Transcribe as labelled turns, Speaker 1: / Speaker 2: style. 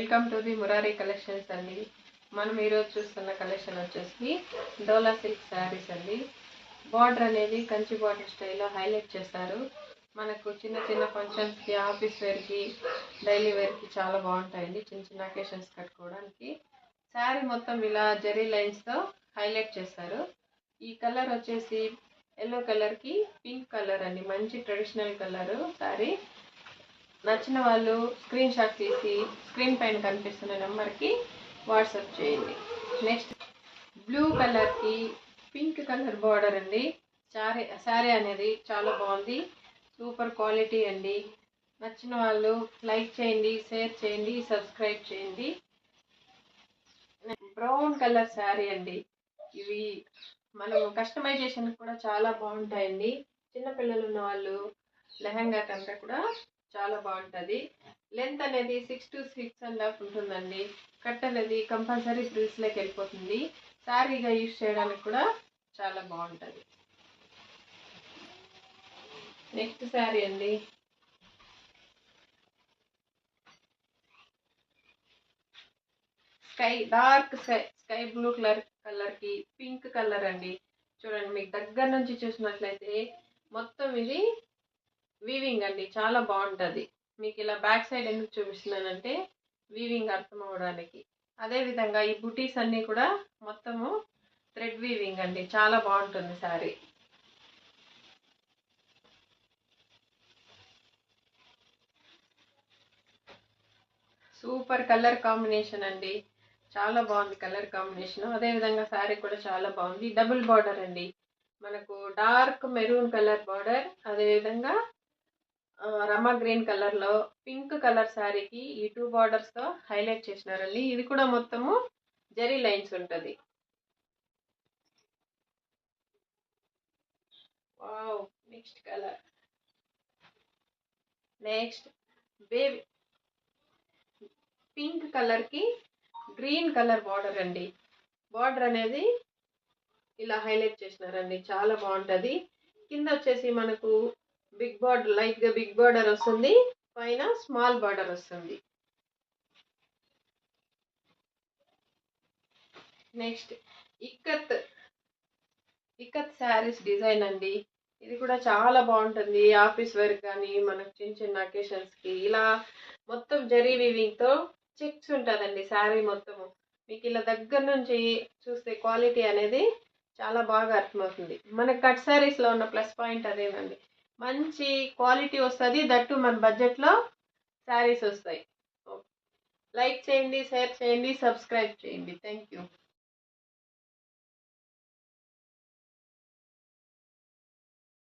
Speaker 1: Welcome to the Murari collections అండి. మనం ఈరోజు చూస్తున్న కలెక్షన్ వచ్చేసి డోలా సిల్క్ శారీస్ అండి. బార్డర్ అనేది కంచి బార్డర్ స్టైల్లో హైలైట్ చేస్తారు. మనకు చిన్న చిన్న ఫంక్షన్స్కి, ఆఫీస్ వేర్కి, డైలీ వేర్కి చాలా బాగుంటాయండి. చిన్న చిన్న అకేషన్స్ కట్టుకోవడానికి. శారీ మొత్తం ఇలా జరీ లైన్స్తో హైలైట్ చేస్తారు. ఈ కలర్ వచ్చేసి ఎల్లో కలర్కి పింక్ కలర్ అండి. మంచి ట్రెడిషనల్ కలరు శారీ. నచ్చిన వాళ్ళు స్క్రీన్ షాట్ తీసి స్క్రీన్ పైన కనిపిస్తున్న నెంబర్కి వాట్సాప్ చేయండి. నెక్స్ట్ బ్లూ కలర్కి పింక్ కలర్ బార్డర్ అండి. శారీ అనేది చాలా బాగుంది, సూపర్ క్వాలిటీ అండి. నచ్చిన వాళ్ళు లైక్ చేయండి, షేర్ చేయండి, సబ్స్క్రైబ్ చేయండి. బ్రౌన్ కలర్ శారీ అండి. ఇవి మనం కస్టమైజేషన్ కూడా చాలా బాగుంటాయండి. చిన్నపిల్లలు ఉన్న వాళ్ళు లెహంగా కంటే కూడా చాలా బాగుంటుంది. లెంత్ అనేది 6 to 6.5 ఉంటుందండి. కట్ అనేది కంపల్సరీ ఫ్రిల్స్లోకి వెళ్ళిపోతుంది. శారీగా యూజ్ చేయడానికి కూడా చాలా బాగుంటుంది. నెక్స్ట్ శారీ అండి. డార్క్ స్కై బ్లూ కలర్కి పింక్ కలర్ అండి. చూడండి, మీకు దగ్గర నుంచి చూసినట్లయితే మొత్తం ఇది వీవింగ్ అండి. చాలా బాగుంటుంది. మీకు ఇలా బ్యాక్ సైడ్ ఎందుకు చూపిస్తున్నానంటే వీవింగ్ అర్థం అవడానికి. అదేవిధంగా ఈ బుటీస్ అన్నీ కూడా మొత్తము థ్రెడ్ వీవింగ్ అండి. చాలా బాగుంటుంది శారీ. సూపర్ కలర్ కాంబినేషన్ అండి. చాలా బాగుంది కలర్ కాంబినేషన్. అదేవిధంగా శారీ కూడా చాలా బాగుంది. డబుల్ బార్డర్ అండి. మనకు డార్క్ మెరూన్ కలర్ బార్డర్, అదేవిధంగా రమా గ్రీన్ కలర్ లో పింక్ కలర్ శారీకి ఈ 2 బార్డర్స్ తో హైలైట్ చేసినారండి. ఇది కూడా మొత్తము జరీ లైన్స్ ఉంటది. Wow, next colour. Next baby pink colour కి గ్రీన్ కలర్ బార్డర్ అండి. బార్డర్ అనేది ఇలా హైలైట్ చేసినారండి. చాలా బాగుంటది. కింద వచ్చేసి మనకు బిగ్ బార్డర్, లైట్ గా బిగ్ బార్డర్ వస్తుంది, పైన స్మాల్ బార్డర్ వస్తుంది. నెక్స్ట్ ఇక్కత్ శారీస్ డిజైన్ అండి. ఇది కూడా చాలా బాగుంటుంది. ఆఫీస్ వేర్ కానీ మనకు చిన్న చిన్న అకేషన్స్ కి ఇలా మొత్తం జరీ వీవింగ్ తో చెక్స్ ఉంటుందండి శారీ మొత్తము. మీకు ఇలా దగ్గర నుంచి చూస్తే క్వాలిటీ అనేది చాలా బాగా అర్థమవుతుంది. మన కట్ శారీస్ లో ఉన్న ప్లస్ పాయింట్ అదేనండి. మంచి క్వాలిటీ వస్తుంది, దట్టు మన బడ్జెట్ లో శారీస్ వస్తాయి. లైక్ చేయండి, షేర్ చేయండి, సబ్స్క్రైబ్ చేయండి. Thank you.